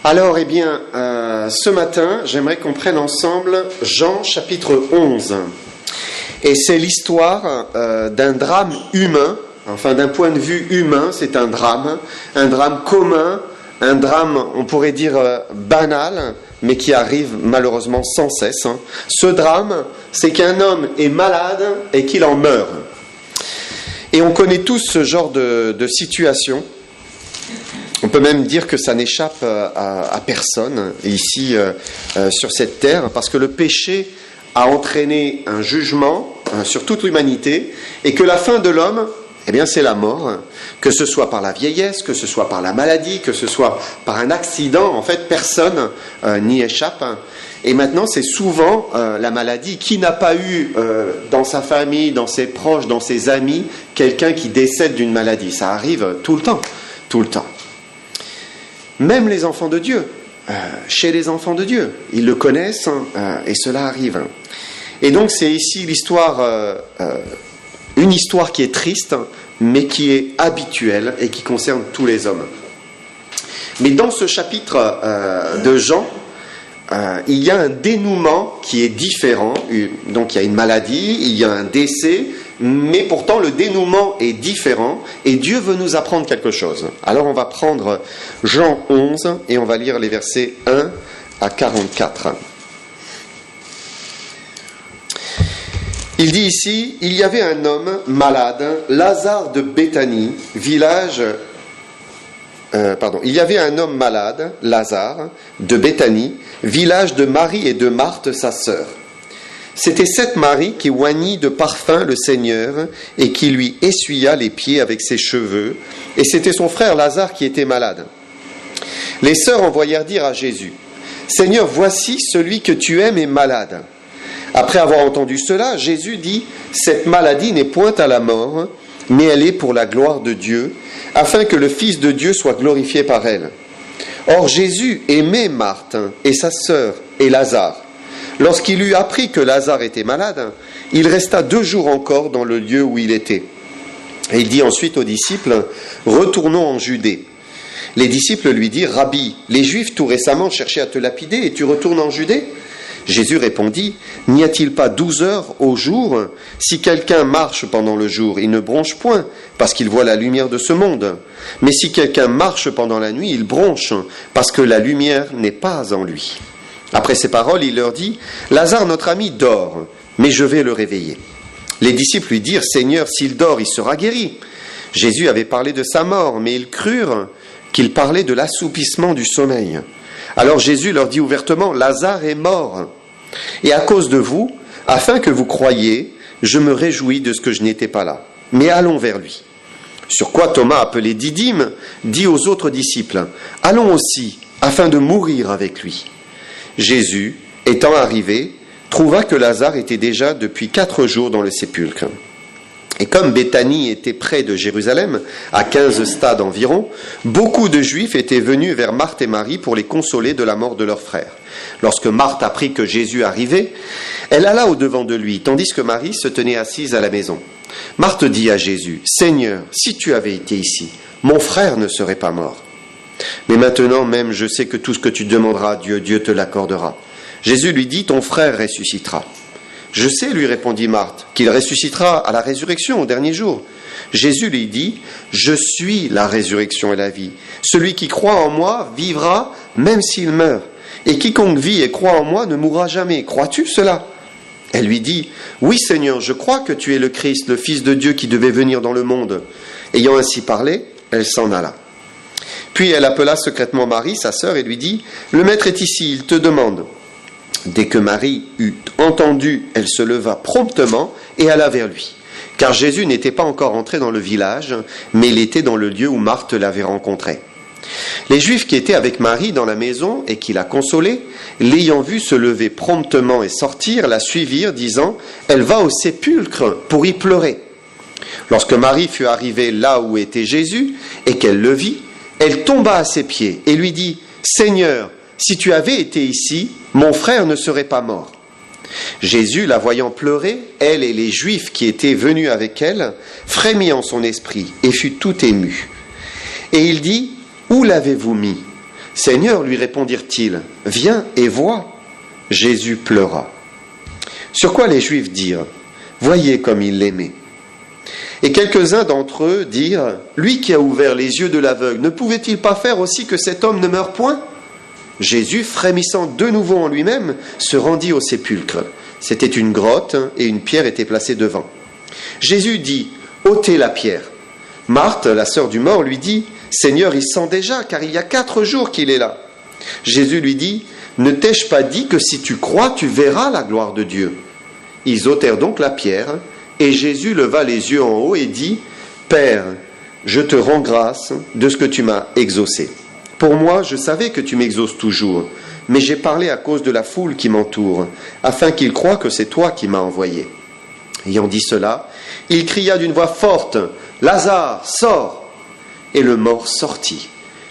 Alors, ce matin, j'aimerais qu'on prenne ensemble Jean chapitre 11. Et c'est l'histoire d'un drame humain, enfin d'un point de vue humain, c'est un drame commun, un drame, on pourrait dire banal, mais qui arrive malheureusement sans cesse. Ce drame, c'est qu'un homme est malade et qu'il en meurt. Et on connaît tous ce genre de situation. On peut même dire que ça n'échappe à personne ici sur cette terre, parce que le péché a entraîné un jugement sur toute l'humanité, et que la fin de l'homme, c'est la mort, que ce soit par la vieillesse, que ce soit par la maladie, que ce soit par un accident. En fait, personne n'y échappe. Et maintenant, c'est souvent la maladie. Qui n'a pas eu dans sa famille, dans ses proches, dans ses amis, quelqu'un qui décède d'une maladie? Ça arrive tout le temps. Même les enfants de Dieu, chez les enfants de Dieu, ils le connaissent et cela arrive. Et donc c'est ici l'histoire, une histoire qui est triste, mais qui est habituelle et qui concerne tous les hommes. Mais dans ce chapitre de Jean, il y a un dénouement qui est différent. Donc il y a une maladie, il y a un décès, mais pourtant le dénouement est différent et Dieu veut nous apprendre quelque chose. Alors on va prendre Jean 11 et on va lire les versets 1 à 44. Il dit ici: il y avait un homme malade, Lazare de Béthanie, il y avait un homme malade, Lazare de Béthanie, village de Marie et de Marthe, sa sœur. C'était cette Marie qui oignit de parfum le Seigneur et qui lui essuya les pieds avec ses cheveux, et c'était son frère Lazare qui était malade. Les sœurs envoyèrent dire à Jésus: Seigneur, voici celui que tu aimes est malade. Après avoir entendu cela, Jésus dit: cette maladie n'est point à la mort, mais elle est pour la gloire de Dieu, afin que le Fils de Dieu soit glorifié par elle. Or Jésus aimait Marthe et sa sœur et Lazare. Lorsqu'il eut appris que Lazare était malade, il resta 2 jours encore dans le lieu où il était. Et il dit ensuite aux disciples: retournons en Judée. Les disciples lui dirent: Rabbi, les Juifs tout récemment cherchaient à te lapider et tu retournes en Judée? Jésus répondit: n'y a-t-il pas 12 heures au jour? Si quelqu'un marche pendant le jour, il ne bronche point, parce qu'il voit la lumière de ce monde. Mais si quelqu'un marche pendant la nuit, il bronche, parce que la lumière n'est pas en lui. Après ces paroles, il leur dit: Lazare, notre ami, dort, mais je vais le réveiller. Les disciples lui dirent: Seigneur, s'il dort, il sera guéri. Jésus avait parlé de sa mort, mais ils crurent qu'il parlait de l'assoupissement du sommeil. Alors Jésus leur dit ouvertement: Lazare est mort, et à cause de vous, afin que vous croyiez, je me réjouis de ce que je n'étais pas là. Mais allons vers lui. Sur quoi Thomas, appelé Didyme, dit aux autres disciples: allons aussi, afin de mourir avec lui. Jésus, étant arrivé, trouva que Lazare était déjà depuis 4 jours dans le sépulcre. Et comme Béthanie était près de Jérusalem, à 15 stades environ, beaucoup de Juifs étaient venus vers Marthe et Marie pour les consoler de la mort de leur frère. Lorsque Marthe apprit que Jésus arrivait, elle alla au-devant de lui, tandis que Marie se tenait assise à la maison. Marthe dit à Jésus: Seigneur, si tu avais été ici, mon frère ne serait pas mort. Mais maintenant même, je sais que tout ce que tu demanderas à Dieu, Dieu te l'accordera. Jésus lui dit: ton frère ressuscitera. Je sais, lui répondit Marthe, qu'il ressuscitera à la résurrection au dernier jour. Jésus lui dit: je suis la résurrection et la vie. Celui qui croit en moi vivra même s'il meurt. Et quiconque vit et croit en moi ne mourra jamais. Crois-tu cela? Elle lui dit: oui, Seigneur, je crois que tu es le Christ, le Fils de Dieu qui devait venir dans le monde. Ayant ainsi parlé, elle s'en alla. Puis elle appela secrètement Marie, sa sœur, et lui dit: le maître est ici, il te demande. Dès que Marie eut entendu, elle se leva promptement et alla vers lui. Car Jésus n'était pas encore entré dans le village, mais il était dans le lieu où Marthe l'avait rencontré. Les Juifs qui étaient avec Marie dans la maison et qui la consolaient, l'ayant vue se lever promptement et sortir, la suivirent, disant: elle va au sépulcre pour y pleurer. Lorsque Marie fut arrivée là où était Jésus et qu'elle le vit, elle tomba à ses pieds et lui dit: Seigneur, si tu avais été ici, mon frère ne serait pas mort. Jésus, la voyant pleurer, elle et les Juifs qui étaient venus avec elle, frémit en son esprit et fut tout ému. Et il dit: où l'avez-vous mis? Seigneur, lui répondirent-ils, viens et vois. Jésus pleura. Sur quoi les Juifs dirent, voyez comme il l'aimait. Et quelques-uns d'entre eux dirent, lui qui a ouvert les yeux de l'aveugle, ne pouvait-il pas faire aussi que cet homme ne meure point? Jésus, frémissant de nouveau en lui-même, se rendit au sépulcre. C'était une grotte et une pierre était placée devant. Jésus dit, ôtez la pierre. Marthe, la sœur du mort, lui dit, Seigneur, il sent déjà, car il y a 4 jours qu'il est là. Jésus lui dit, ne t'ai-je pas dit que si tu crois, tu verras la gloire de Dieu? Ils ôtèrent donc la pierre, et Jésus leva les yeux en haut et dit, Père, je te rends grâce de ce que tu m'as exaucé. Pour moi, je savais que tu m'exauces toujours, mais j'ai parlé à cause de la foule qui m'entoure, afin qu'ils croient que c'est toi qui m'as envoyé. Ayant dit cela, il cria d'une voix forte, Lazare, sors! Et le mort sortit,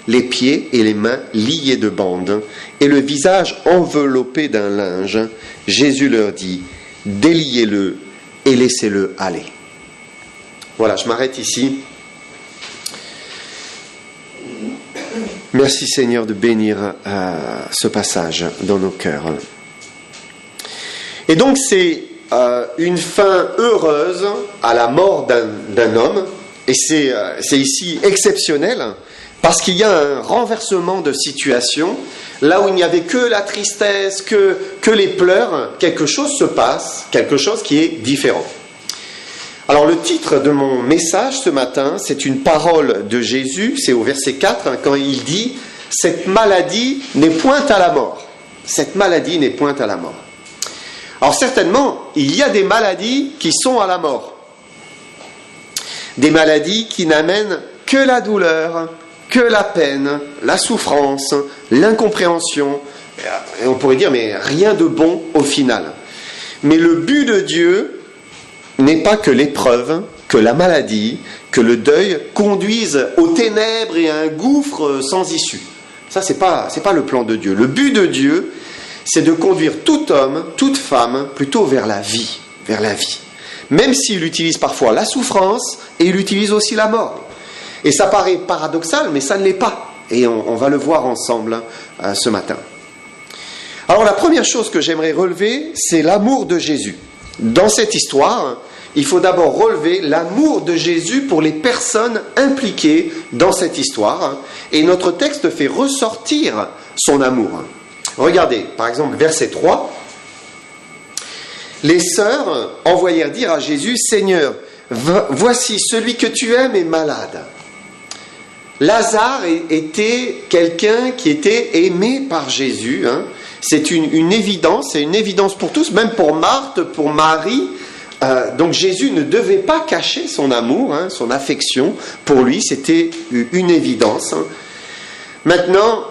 les pieds et les mains liés de bandes, et le visage enveloppé d'un linge. Jésus leur dit, déliez-le et laissez-le aller. Voilà, je m'arrête ici. Merci Seigneur de bénir ce passage dans nos cœurs. Et donc c'est une fin heureuse à la mort d'un homme, et c'est ici exceptionnel, parce qu'il y a un renversement de situation, là où il n'y avait que la tristesse, que les pleurs, quelque chose se passe, quelque chose qui est différent. Alors le titre de mon message ce matin, c'est une parole de Jésus, c'est au verset 4, quand il dit « Cette maladie n'est point à la mort ». Cette maladie n'est point à la mort. Alors certainement, il y a des maladies qui sont à la mort. Des maladies qui n'amènent que la douleur, que la peine, la souffrance, l'incompréhension. Et on pourrait dire, mais rien de bon au final. Mais le but de Dieu n'est pas que l'épreuve, que la maladie, que le deuil conduisent aux ténèbres et à un gouffre sans issue. Ça, c'est pas le plan de Dieu. Le but de Dieu, c'est de conduire tout homme, toute femme, plutôt vers la vie, Même s'il utilise parfois la souffrance, et il utilise aussi la mort. Et ça paraît paradoxal, mais ça ne l'est pas. Et on va le voir ensemble ce matin. Alors la première chose que j'aimerais relever, c'est l'amour de Jésus. Dans cette histoire, il faut d'abord relever l'amour de Jésus pour les personnes impliquées dans cette histoire. Et notre texte fait ressortir son amour. Regardez, par exemple, verset 3. Les sœurs envoyèrent dire à Jésus, « Seigneur, voici celui que tu aimes est malade. » Lazare était quelqu'un qui était aimé par Jésus. C'est une évidence, c'est une évidence pour tous, même pour Marthe, pour Marie. Donc Jésus ne devait pas cacher son amour, son affection pour lui, c'était une évidence. Maintenant,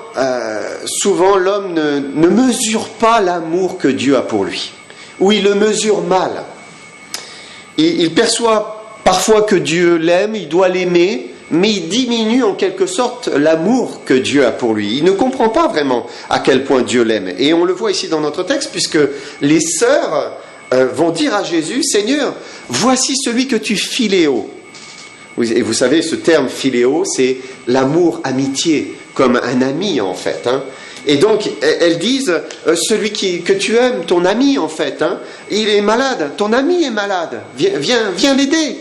souvent l'homme ne mesure pas l'amour que Dieu a pour lui, ou il le mesure mal. Il perçoit parfois que Dieu l'aime, il doit l'aimer, mais il diminue en quelque sorte l'amour que Dieu a pour lui. Il ne comprend pas vraiment à quel point Dieu l'aime. Et on le voit ici dans notre texte, puisque les sœurs vont dire à Jésus, « Seigneur, voici celui que tu philéo ». Et vous savez, ce terme philéo, c'est l'amour amitié, comme un ami en fait. Et donc, elles disent, celui que tu aimes, ton ami en fait, il est malade, ton ami est malade, viens l'aider.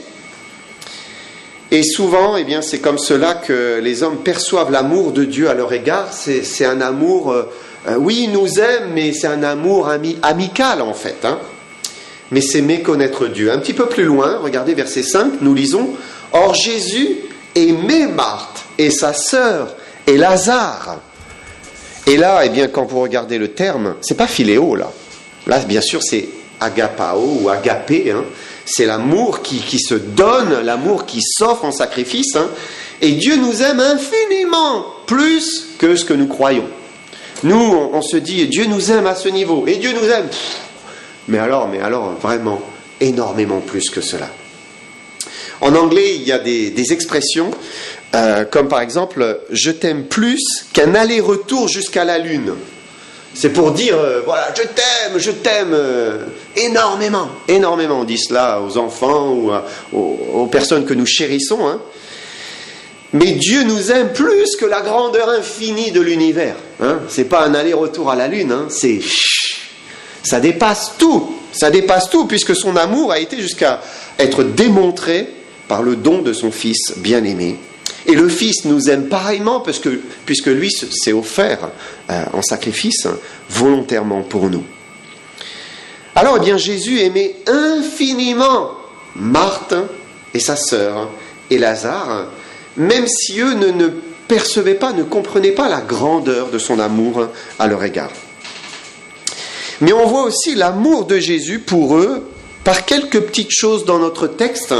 Et souvent, eh bien, c'est comme cela que les hommes perçoivent l'amour de Dieu à leur égard. C'est un amour, oui, il nous aime, mais c'est un amour amical en fait. Mais c'est méconnaître Dieu. Un petit peu plus loin, regardez verset 5, nous lisons, « Or Jésus aimait Marthe et sa sœur et Lazare. » Et là, eh bien, quand vous regardez le terme, c'est pas philéo là. Là, bien sûr, c'est agapao ou agapé. C'est l'amour qui se donne, l'amour qui s'offre en sacrifice. Et Dieu nous aime infiniment plus que ce que nous croyons. Nous, on se dit, Dieu nous aime à ce niveau. Et Dieu nous aime. Mais alors, vraiment, énormément plus que cela. En anglais, il y a des expressions, comme par exemple, je t'aime plus qu'un aller-retour jusqu'à la lune. C'est pour dire, voilà, je t'aime énormément. On dit cela aux enfants ou aux personnes que nous chérissons. Mais Dieu nous aime plus que la grandeur infinie de l'univers. Hein, c'est pas un aller-retour à la Lune, hein, ça dépasse tout. Ça dépasse tout, puisque son amour a été jusqu'à être démontré par le don de son Fils bien-aimé. Et le Fils nous aime pareillement, puisque lui s'est offert en sacrifice volontairement pour nous. Alors, eh bien, Jésus aimait infiniment Marthe et sa sœur et Lazare, même si eux ne percevaient pas, ne comprenaient pas la grandeur de son amour à leur égard. Mais on voit aussi l'amour de Jésus pour eux par quelques petites choses dans notre texte,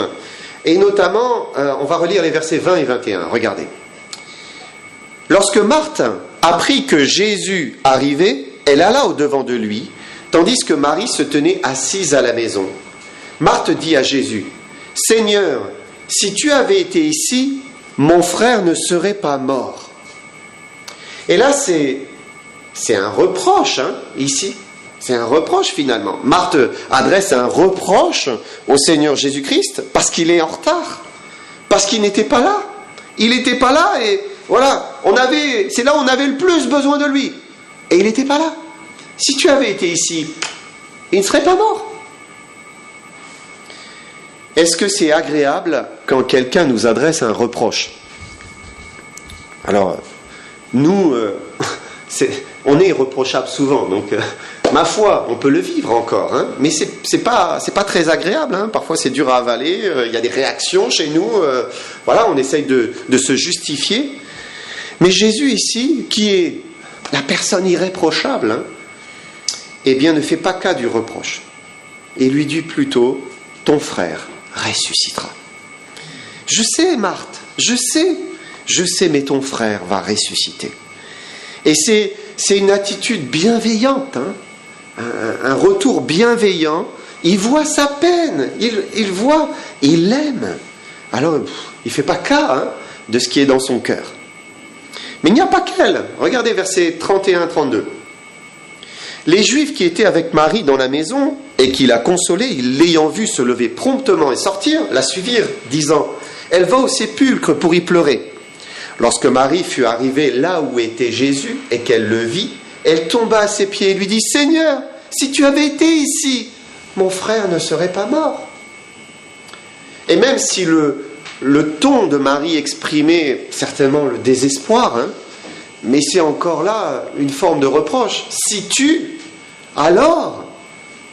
et notamment, on va relire les versets 20 et 21. Regardez. Lorsque Marthe apprit que Jésus arrivait, elle alla au-devant de lui, tandis que Marie se tenait assise à la maison. Marthe dit à Jésus, « Seigneur, si tu avais été ici, mon frère ne serait pas mort. » Et là, c'est un reproche, hein, ici. C'est un reproche finalement. Marthe adresse un reproche au Seigneur Jésus-Christ parce qu'il est en retard, parce qu'il n'était pas là. Il n'était pas là et voilà, c'est là où on avait le plus besoin de lui. Et il n'était pas là. Si tu avais été ici, il ne serait pas mort. Est-ce que c'est agréable quand quelqu'un nous adresse un reproche? Alors, nous, on est irréprochable souvent, donc ma foi, on peut le vivre encore, hein, mais c'est pas très agréable, hein, parfois c'est dur à avaler, il y a des réactions chez nous, voilà, on essaye de se justifier. Mais Jésus ici, qui est la personne irréprochable, hein, eh bien ne fait pas cas du reproche. Et lui dit plutôt, ton frère ressuscitera. Je sais, Marthe, je sais, mais ton frère va ressusciter. Et c'est une attitude bienveillante, hein, un retour bienveillant. Il voit sa peine, il l'aime. Alors, il ne fait pas cas, hein, de ce qui est dans son cœur. Mais il n'y a pas qu'elle. Regardez versets 31-32. Les Juifs qui étaient avec Marie dans la maison et qui la consolaient, l'ayant vue se lever promptement et sortir, la suivirent, disant « Elle va au sépulcre pour y pleurer. » Lorsque Marie fut arrivée là où était Jésus et qu'elle le vit, elle tomba à ses pieds et lui dit « Seigneur, si tu avais été ici, mon frère ne serait pas mort. » Et même si le ton de Marie exprimait certainement le désespoir, hein, mais c'est encore là une forme de reproche. Si tu, alors,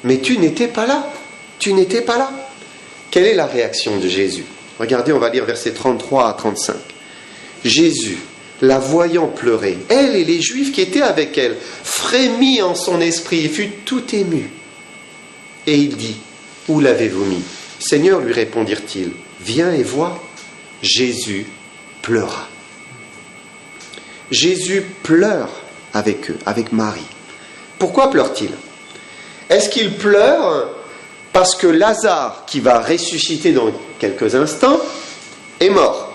mais tu n'étais pas là. Tu n'étais pas là. Quelle est la réaction de Jésus? Regardez, on va lire versets 33 à 35. Jésus, la voyant pleurer, elle et les Juifs qui étaient avec elle, frémit en son esprit et fut tout ému. Et il dit, où l'avez-vous mis? Seigneur, lui répondirent-ils, viens et vois. Jésus pleura. Jésus pleure avec eux, avec Marie. Pourquoi pleure-t-il? Est-ce qu'il pleure parce que Lazare, qui va ressusciter dans quelques instants, est mort?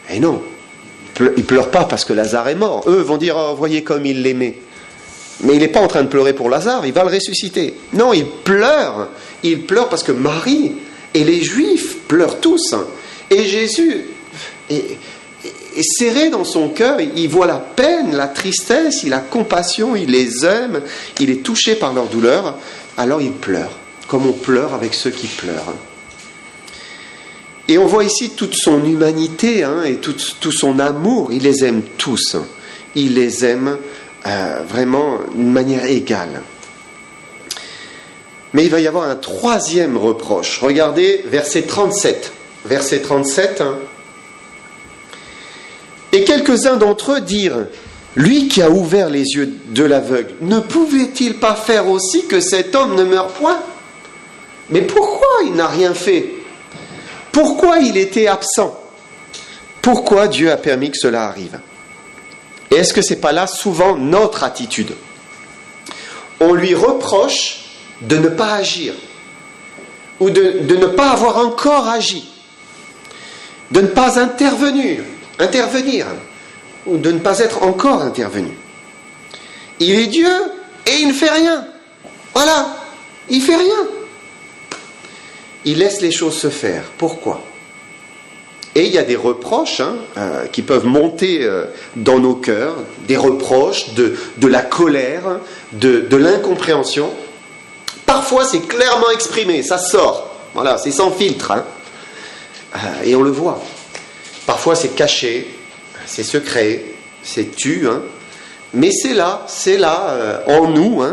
Eh non, il ne pleure pas parce que Lazare est mort. Eux vont dire, oh, voyez comme il l'aimait. Mais il n'est pas en train de pleurer pour Lazare, il va le ressusciter. Non, il pleure parce que Marie et les Juifs pleurent tous. Et Jésus est serré dans son cœur, il voit la peine, la tristesse, il a compassion, il les aime, il est touché par leur douleur, alors il pleure, comme on pleure avec ceux qui pleurent. Et on voit ici toute son humanité, hein, et tout son amour, il les aime tous, il les aime vraiment d'une manière égale. Mais il va y avoir un troisième reproche. Regardez verset 37. Verset 37. Hein. Et quelques-uns d'entre eux dirent, lui qui a ouvert les yeux de l'aveugle, ne pouvait-il pas faire aussi que cet homme ne meure point? Mais pourquoi il n'a rien fait? Pourquoi il était absent? Pourquoi Dieu a permis que cela arrive? Et est-ce que ce n'est pas là souvent notre attitude? On lui reproche de ne pas agir, ou de ne pas avoir encore agi, de ne pas intervenir, ou de ne pas être encore intervenu. Il est Dieu et il ne fait rien. Voilà, il ne fait rien. Il laisse les choses se faire. Pourquoi? Et il y a des reproches qui peuvent monter dans nos cœurs, des reproches, de la colère, de l'incompréhension. Parfois, c'est clairement exprimé, ça sort. Voilà, c'est sans filtre. Et on le voit. Parfois, c'est caché, c'est secret, c'est tu. Mais c'est là, en nous.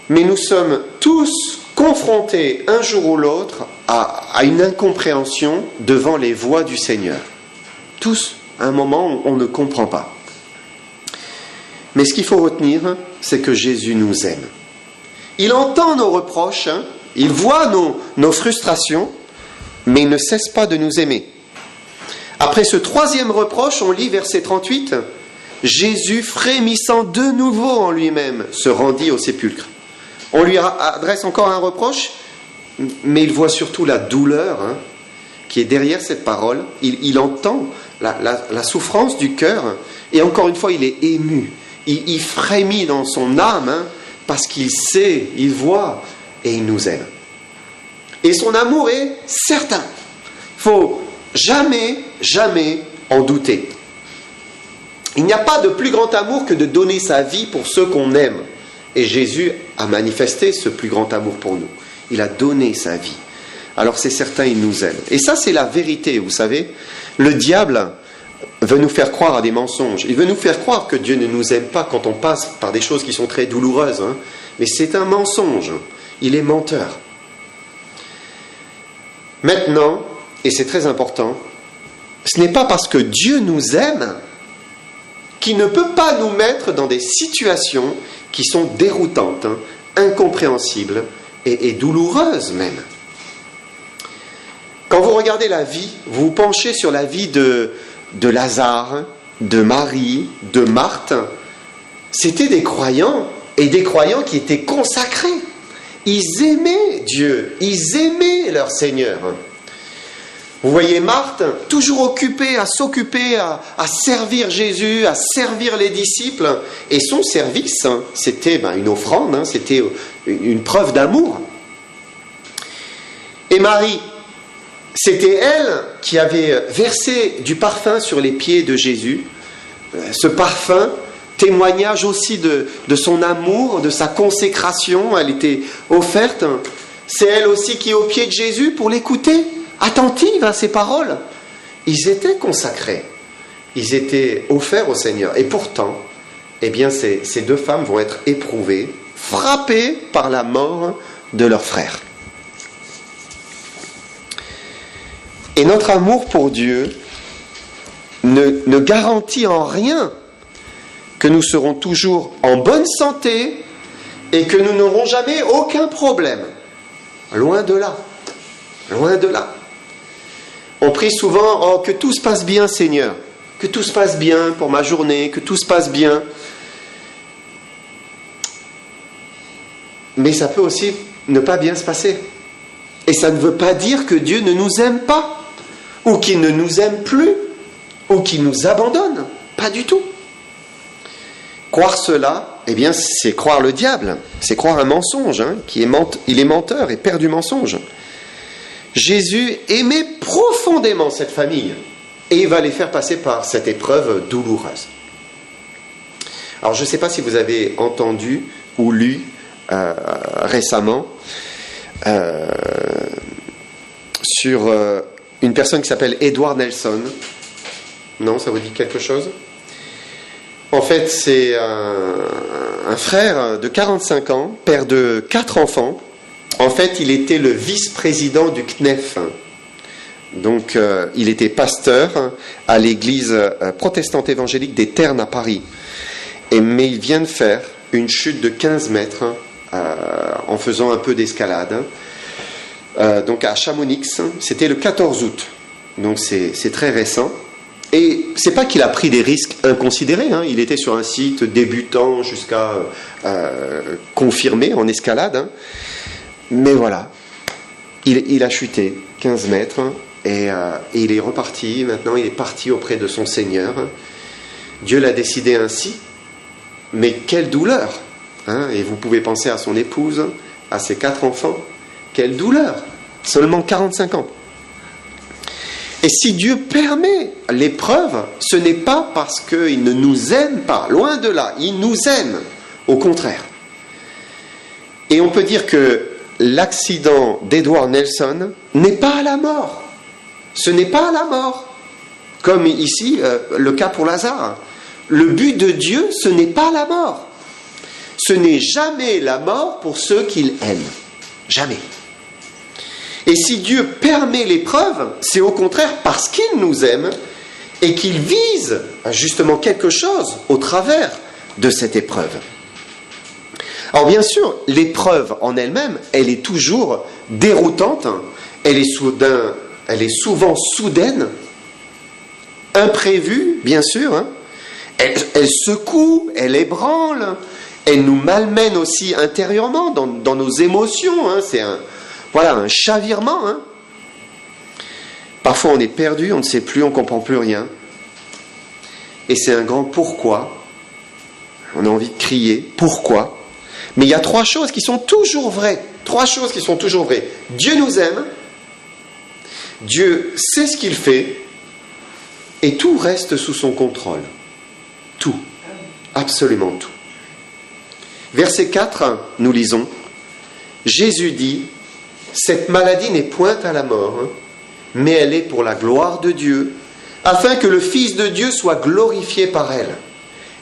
Mais nous sommes tous confrontés un jour ou l'autre à une incompréhension devant les voies du Seigneur. Tous, à un moment où on ne comprend pas. Mais ce qu'il faut retenir, c'est que Jésus nous aime. Il entend nos reproches, il voit nos frustrations, mais il ne cesse pas de nous aimer. Après ce troisième reproche, on lit verset 38, « Jésus, frémissant de nouveau en lui-même, se rendit au sépulcre. » On lui adresse encore un reproche, mais il voit surtout la douleur qui est derrière cette parole. Il entend la souffrance du cœur, et encore une fois, il est ému. Il frémit dans son âme, parce qu'il sait, il voit, et il nous aime. Et son amour est certain. Il faut jamais en douter. Il n'y a pas de plus grand amour que de donner sa vie pour ceux qu'on aime. Et Jésus a manifesté ce plus grand amour pour nous. Il a donné sa vie. Alors c'est certain, il nous aime. Et ça, c'est la vérité, vous savez. Le diable veut nous faire croire à des mensonges. Il veut nous faire croire que Dieu ne nous aime pas quand on passe par des choses qui sont très douloureuses. Mais c'est un mensonge. Il est menteur. Maintenant, et c'est très important, ce n'est pas parce que Dieu nous aime qu'il ne peut pas nous mettre dans des situations qui sont déroutantes, incompréhensibles et douloureuses même. Quand vous regardez la vie, vous vous penchez sur la vie de Lazare, de Marie, de Marthe. C'était des croyants, et des croyants qui étaient consacrés. Ils aimaient Dieu, ils aimaient leur Seigneur. Vous voyez Marthe, toujours occupée à s'occuper, à servir Jésus, à servir les disciples. Et son service, c'était une offrande, c'était une preuve d'amour. Et Marie, c'était elle qui avait versé du parfum sur les pieds de Jésus. Ce parfum, témoignage aussi de son amour, de sa consécration, elle était offerte. C'est elle aussi qui est aux pieds de Jésus pour l'écouter, attentive à ses paroles. Ils étaient consacrés, ils étaient offerts au Seigneur. Et pourtant, ces deux femmes vont être éprouvées, frappées par la mort de leur frère. Et notre amour pour Dieu ne garantit en rien que nous serons toujours en bonne santé et que nous n'aurons jamais aucun problème. Loin de là. Loin de là. On prie souvent, que tout se passe bien, Seigneur. Que tout se passe bien pour ma journée, que tout se passe bien. Mais ça peut aussi ne pas bien se passer. Et ça ne veut pas dire que Dieu ne nous aime pas, ou qu'il ne nous aime plus, ou qu'il nous abandonne. Pas du tout. Croire cela, c'est croire le diable, c'est croire un mensonge, il est menteur et père du mensonge. Jésus aimait profondément cette famille, et il va les faire passer par cette épreuve douloureuse. Alors je ne sais pas si vous avez entendu ou lu récemment sur une personne qui s'appelle Edward Nelson. Non, ça vous dit quelque chose ? En fait, c'est un frère de 45 ans, père de 4 enfants. En fait, il était le vice-président du CNEF. Donc, il était pasteur à l'église protestante évangélique des Ternes à Paris. Mais il vient de faire une chute de 15 mètres en faisant un peu d'escalade. Donc, à Chamonix, c'était le 14 août. Donc, c'est très récent. Et c'est pas qu'il a pris des risques inconsidérés, il était sur un site débutant jusqu'à confirmé en escalade, mais voilà, il a chuté 15 mètres et il est reparti, maintenant il est parti auprès de son Seigneur. Dieu l'a décidé ainsi, mais quelle douleur, et vous pouvez penser à son épouse, à ses 4 enfants, quelle douleur, seulement 45 ans. Et si Dieu permet l'épreuve, ce n'est pas parce qu'il ne nous aime pas, loin de là, il nous aime, au contraire. Et on peut dire que l'accident d'Edward Nelson n'est pas à la mort. Ce n'est pas à la mort. Comme ici, le cas pour Lazare. Le but de Dieu, ce n'est pas la mort. Ce n'est jamais la mort pour ceux qu'il aime. Jamais. Et si Dieu permet l'épreuve, c'est au contraire parce qu'il nous aime et qu'il vise justement quelque chose au travers de cette épreuve. Alors bien sûr, l'épreuve en elle-même, elle est toujours déroutante, elle est souvent soudaine, imprévue, bien sûr, elle secoue, elle ébranle, elle nous malmène aussi intérieurement dans nos émotions, c'est un chavirement. Parfois on est perdu, on ne sait plus, on ne comprend plus rien. Et c'est un grand pourquoi. On a envie de crier, pourquoi ? Mais il y a 3 choses qui sont toujours vraies. 3 choses qui sont toujours vraies. Dieu nous aime, Dieu sait ce qu'il fait, et tout reste sous son contrôle. Tout. Absolument tout. Verset 4, nous lisons, Jésus dit, « Cette maladie n'est point à la mort, mais elle est pour la gloire de Dieu, afin que le Fils de Dieu soit glorifié par elle. »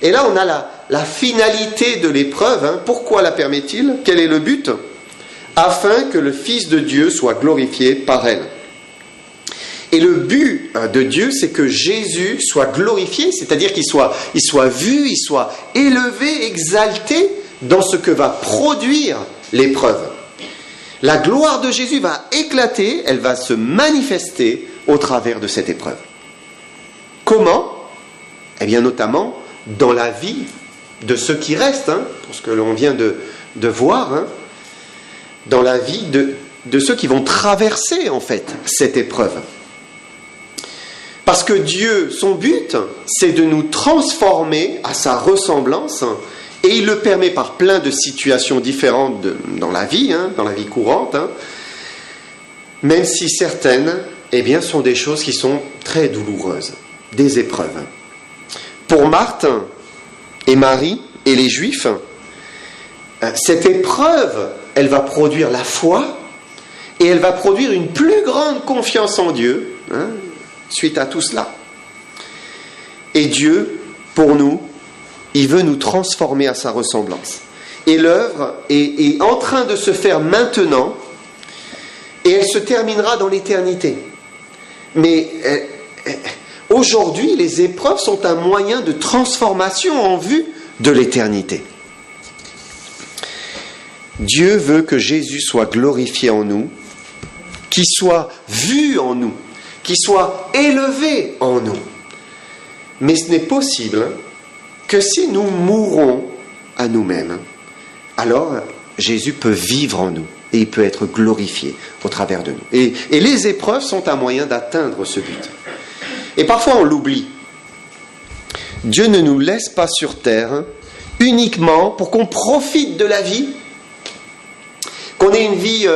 Et là, on a la finalité de l'épreuve. Pourquoi la permet-il ? Quel est le but ? Afin que le Fils de Dieu soit glorifié par elle. Et le but de Dieu, c'est que Jésus soit glorifié, c'est-à-dire qu'il soit vu, il soit élevé, exalté dans ce que va produire l'épreuve. La gloire de Jésus va éclater, elle va se manifester au travers de cette épreuve. Comment ? Eh bien, notamment dans la vie de ceux qui restent, pour ce que l'on vient de voir, dans la vie de ceux qui vont traverser, en fait, cette épreuve. Parce que Dieu, son but, c'est de nous transformer à sa ressemblance, et il le permet par plein de situations différentes dans la vie courante, même si certaines, sont des choses qui sont très douloureuses, des épreuves. Pour Marthe et Marie et les Juifs, cette épreuve, elle va produire la foi et elle va produire une plus grande confiance en Dieu, suite à tout cela. Et Dieu, pour nous, il veut nous transformer à sa ressemblance. Et l'œuvre est en train de se faire maintenant et elle se terminera dans l'éternité. Mais aujourd'hui, les épreuves sont un moyen de transformation en vue de l'éternité. Dieu veut que Jésus soit glorifié en nous, qu'il soit vu en nous, qu'il soit élevé en nous. Mais ce n'est possible que si nous mourons à nous-mêmes. Alors, Jésus peut vivre en nous et il peut être glorifié au travers de nous. Et les épreuves sont un moyen d'atteindre ce but. Et parfois on l'oublie. Dieu ne nous laisse pas sur terre uniquement pour qu'on profite de la vie, qu'on ait une vie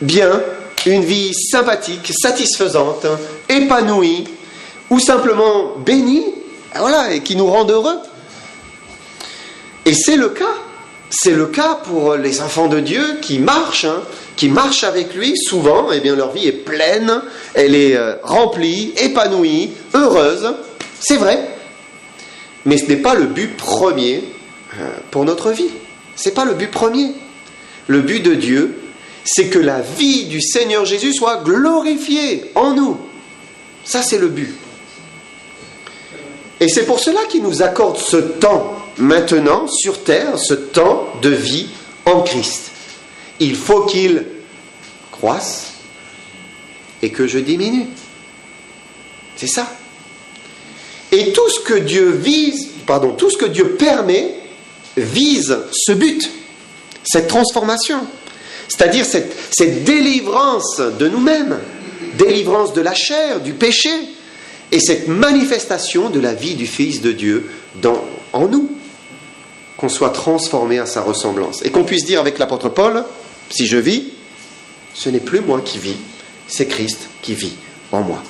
bien, une vie sympathique, satisfaisante, épanouie, ou simplement bénie, et qui nous rende heureux. Et c'est le cas. C'est le cas pour les enfants de Dieu qui marchent avec lui. Souvent, leur vie est pleine, elle est remplie, épanouie, heureuse. C'est vrai. Mais ce n'est pas le but premier pour notre vie. Ce n'est pas le but premier. Le but de Dieu, c'est que la vie du Seigneur Jésus soit glorifiée en nous. Ça, c'est le but. Et c'est pour cela qu'il nous accorde ce temps maintenant sur terre, ce temps de vie en Christ. Il faut qu'il croisse et que je diminue. C'est ça. Et tout ce que Dieu permet vise ce but, cette transformation. C'est-à-dire cette délivrance de nous-mêmes, délivrance de la chair, du péché, et cette manifestation de la vie du Fils de Dieu en nous. Qu'on soit transformé à sa ressemblance. Et qu'on puisse dire avec l'apôtre Paul, si je vis, ce n'est plus moi qui vis, c'est Christ qui vit en moi.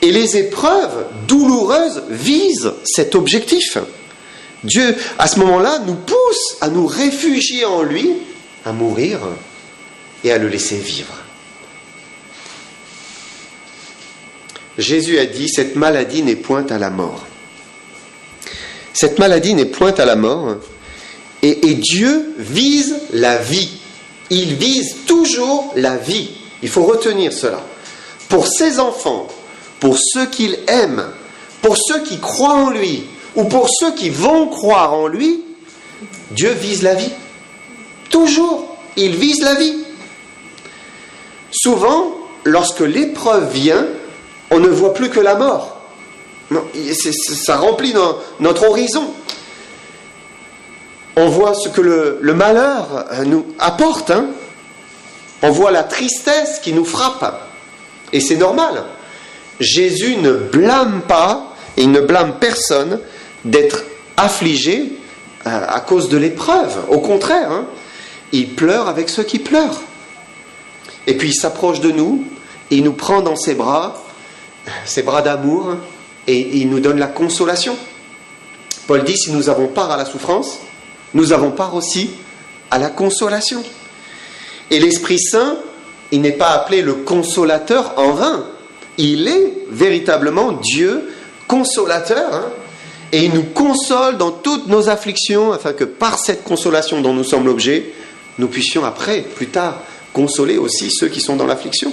Et les épreuves douloureuses visent cet objectif. Dieu, à ce moment-là, nous pousse à nous réfugier en lui, à mourir et à le laisser vivre. Jésus a dit, cette maladie n'est point à la mort. Cette maladie n'est point à la mort, et Dieu vise la vie. Il vise toujours la vie. Il faut retenir cela. Pour ses enfants, pour ceux qu'il aime, pour ceux qui croient en lui, ou pour ceux qui vont croire en lui, Dieu vise la vie. Toujours, il vise la vie. Souvent, lorsque l'épreuve vient, on ne voit plus que la mort. Non, ça remplit notre horizon. On voit ce que le malheur nous apporte. On voit la tristesse qui nous frappe. Et c'est normal. Jésus ne blâme pas, et il ne blâme personne d'être affligé à cause de l'épreuve. Au contraire, il pleure avec ceux qui pleurent. Et puis il s'approche de nous, et il nous prend dans ses bras d'amour, et il nous donne la consolation. Paul dit, si nous avons part à la souffrance, nous avons part aussi à la consolation. Et l'Esprit Saint, il n'est pas appelé le consolateur en vain. Il est véritablement Dieu consolateur, et il nous console dans toutes nos afflictions, afin que par cette consolation dont nous sommes l'objet, nous puissions après, plus tard, consoler aussi ceux qui sont dans l'affliction.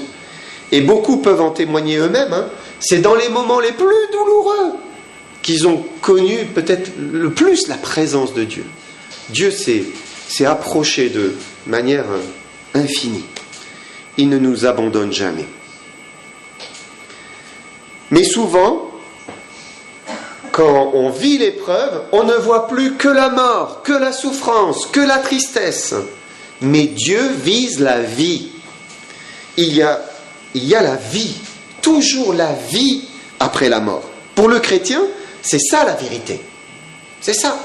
Et beaucoup peuvent en témoigner eux-mêmes. C'est dans les moments les plus douloureux qu'ils ont connu peut-être le plus la présence de Dieu. Dieu s'est approché de manière infinie. Il ne nous abandonne jamais. Mais souvent, quand on vit l'épreuve, on ne voit plus que la mort, que la souffrance, que la tristesse. Mais Dieu vise la vie. Il y a la vie, toujours la vie après la mort. Pour le chrétien, c'est ça la vérité. C'est ça.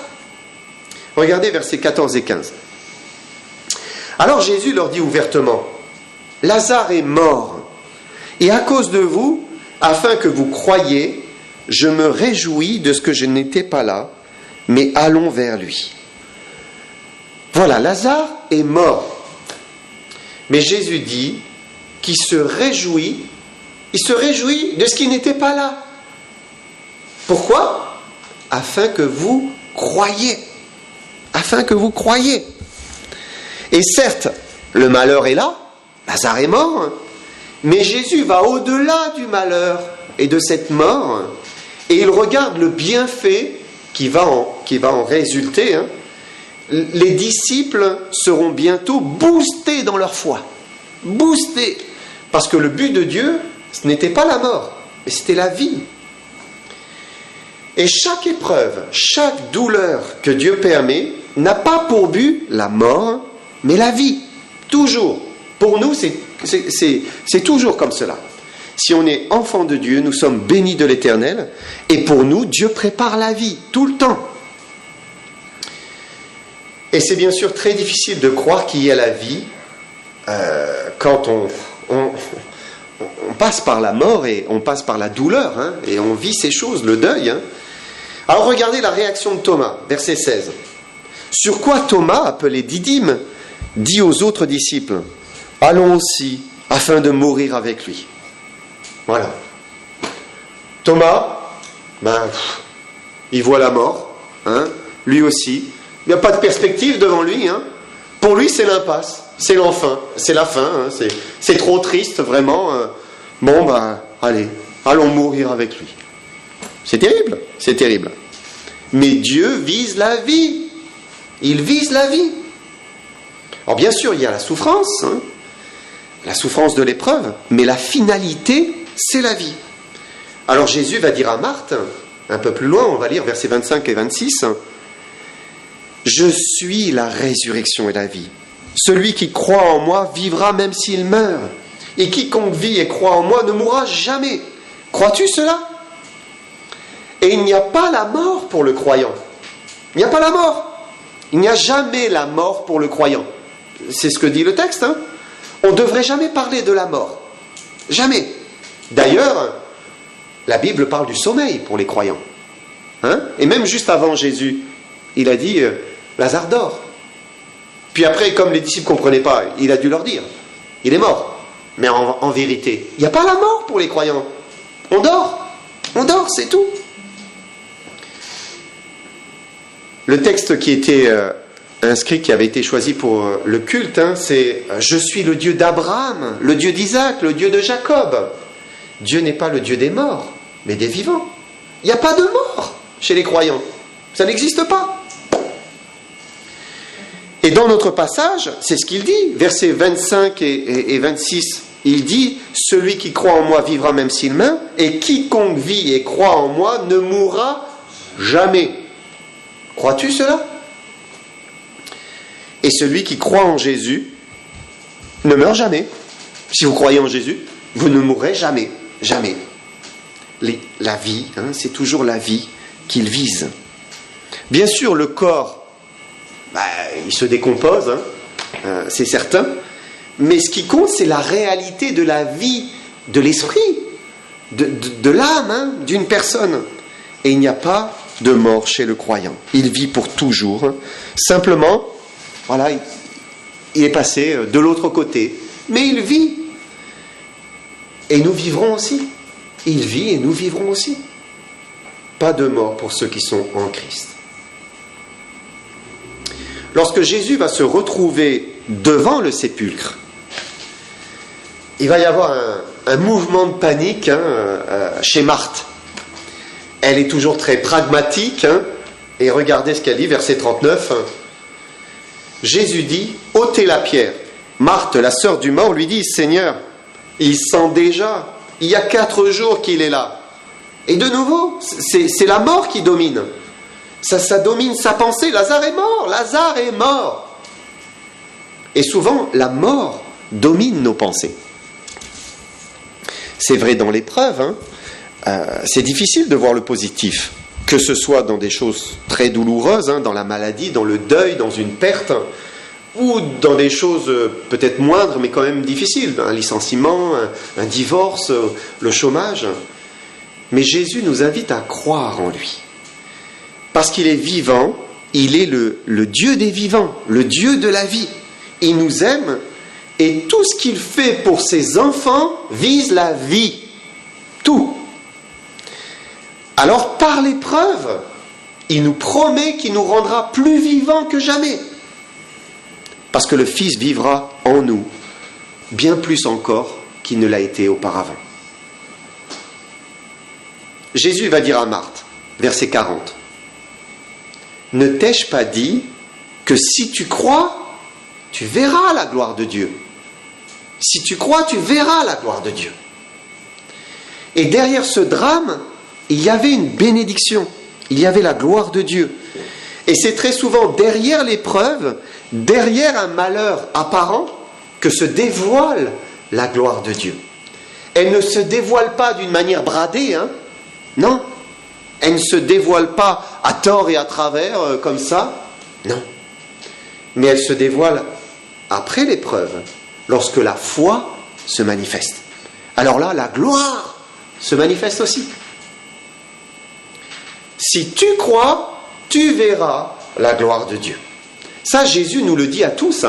Regardez versets 14 et 15. Alors Jésus leur dit ouvertement, « Lazare est mort, et à cause de vous, afin que vous croyiez, je me réjouis de ce que je n'étais pas là, mais allons vers lui. » Voilà, Lazare est mort. Mais Jésus dit qu'il se réjouit, il se réjouit de ce qui n'était pas là. Pourquoi ? Afin que vous croyiez. Afin que vous croyiez. Et certes, le malheur est là, Lazare est mort, mais Jésus va au-delà du malheur et de cette mort, et il regarde le bienfait qui va en résulter. Les disciples seront bientôt boostés dans leur foi. Boostés. Parce que le but de Dieu, ce n'était pas la mort, mais c'était la vie. Et chaque épreuve, chaque douleur que Dieu permet, n'a pas pour but la mort, mais la vie. Toujours. Pour nous, c'est toujours comme cela. Si on est enfant de Dieu, nous sommes bénis de l'Éternel, et pour nous, Dieu prépare la vie, tout le temps. Et c'est bien sûr très difficile de croire qu'il y a la vie quand on passe par la mort et on passe par la douleur, et on vit ces choses, le deuil. Alors regardez la réaction de Thomas, verset 16. Sur quoi Thomas, appelé Didyme, dit aux autres disciples, « Allons aussi, afin de mourir avec lui. » Voilà. Thomas, il voit la mort, lui aussi. Il n'y a pas de perspective devant lui. Pour lui, c'est l'impasse, c'est l'enfin, c'est la fin. C'est trop triste, vraiment. Allez, allons mourir avec lui. C'est terrible, c'est terrible. Mais Dieu vise la vie. Il vise la vie. Alors bien sûr, il y a la souffrance de l'épreuve, mais la finalité, c'est la vie. Alors Jésus va dire à Marthe, un peu plus loin, on va lire versets 25 et 26, « Je suis la résurrection et la vie. Celui qui croit en moi vivra même s'il meurt. Et quiconque vit et croit en moi ne mourra jamais. Crois-tu cela ? Et il n'y a pas la mort pour le croyant. Il n'y a pas la mort. Il n'y a jamais la mort pour le croyant. C'est ce que dit le texte. On ne devrait jamais parler de la mort. Jamais. D'ailleurs, La Bible parle du sommeil pour les croyants. Hein? Et même juste avant Jésus, il a dit Lazare dort. Puis après, comme les disciples ne comprenaient pas, il a dû leur dire il est mort. Mais en vérité, il n'y a pas la mort pour les croyants. On dort, c'est tout. Le texte qui était inscrit, qui avait été choisi pour le culte, c'est « Je suis le Dieu d'Abraham, le Dieu d'Isaac, le Dieu de Jacob ». Dieu n'est pas le Dieu des morts, mais des vivants. Il n'y a pas de mort chez les croyants. Ça n'existe pas. Et dans notre passage, c'est ce qu'il dit, versets 25 et 26. Il dit « Celui qui croit en moi vivra même s'il meurt, et quiconque vit et croit en moi ne mourra jamais. » Crois-tu cela? Et celui qui croit en Jésus ne meurt jamais. Si vous croyez en Jésus, vous ne mourrez jamais. Jamais. La vie, c'est toujours la vie qu'il vise. Bien sûr, le corps, il se décompose, c'est certain. Mais ce qui compte, c'est la réalité de la vie, de l'esprit, de l'âme d'une personne. Et il n'y a pas de mort chez le croyant. Il vit pour toujours. Simplement, voilà, il est passé de l'autre côté. Mais il vit. Et nous vivrons aussi. Il vit et nous vivrons aussi. Pas de mort pour ceux qui sont en Christ. Lorsque Jésus va se retrouver devant le sépulcre, il va y avoir un mouvement de panique chez Marthe. Elle est toujours très pragmatique. Et regardez ce qu'elle dit, verset 39. Jésus dit, ôtez la pierre. Marthe, la sœur du mort, lui dit, Seigneur, il sent déjà, il y a 4 jours qu'il est là. Et de nouveau, c'est la mort qui domine. Ça domine sa pensée. Lazare est mort, Lazare est mort. Et souvent, la mort domine nos pensées. C'est vrai dans l'épreuve, c'est difficile de voir le positif, que ce soit dans des choses très douloureuses, dans la maladie, dans le deuil, dans une perte, ou dans des choses peut-être moindres, mais quand même difficiles, un licenciement, un divorce, le chômage. Mais Jésus nous invite à croire en lui. Parce qu'il est vivant, il est le Dieu des vivants, le Dieu de la vie. Il nous aime, et tout ce qu'il fait pour ses enfants vise la vie. Tout. Alors, par l'épreuve, il nous promet qu'il nous rendra plus vivants que jamais. Parce que le Fils vivra en nous, bien plus encore qu'il ne l'a été auparavant. Jésus va dire à Marthe, verset 40, « Ne t'ai-je pas dit que si tu crois, tu verras la gloire de Dieu. Si tu crois, tu verras la gloire de Dieu. » Et derrière ce drame, il y avait une bénédiction, il y avait la gloire de Dieu. Et c'est très souvent derrière l'épreuve, derrière un malheur apparent, que se dévoile la gloire de Dieu. Elle ne se dévoile pas d'une manière bradée, non. Elle ne se dévoile pas à tort et à travers, comme ça, non. Mais elle se dévoile après l'épreuve, lorsque la foi se manifeste. Alors là, la gloire se manifeste aussi. Si tu crois, tu verras la gloire de Dieu. Ça, Jésus nous le dit à tous.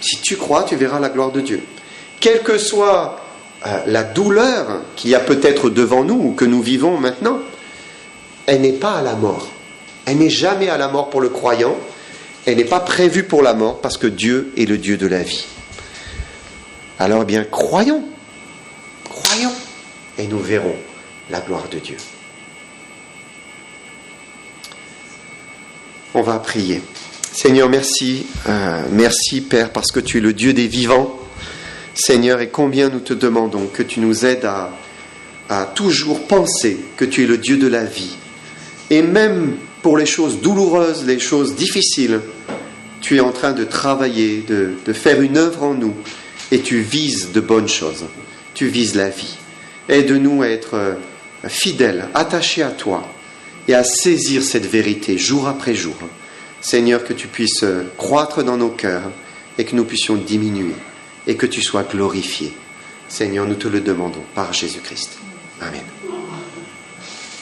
Si tu crois, tu verras la gloire de Dieu. Quelle que soit la douleur qu'il y a peut-être devant nous ou que nous vivons maintenant, elle n'est pas à la mort. Elle n'est jamais à la mort pour le croyant. Elle n'est pas prévue pour la mort parce que Dieu est le Dieu de la vie. Alors, bien, croyons, et nous verrons la gloire de Dieu. On va prier. Seigneur, merci, merci Père, parce que tu es le Dieu des vivants. Seigneur, et combien nous te demandons que tu nous aides à toujours penser que tu es le Dieu de la vie. Et même pour les choses douloureuses, les choses difficiles, tu es en train de travailler, de faire une œuvre en nous, et tu vises de bonnes choses. Tu vises la vie. Aide-nous à être fidèles, attachés à toi, et à saisir cette vérité jour après jour. Seigneur, que tu puisses croître dans nos cœurs et que nous puissions diminuer et que tu sois glorifié. Seigneur, nous te le demandons par Jésus-Christ. Amen.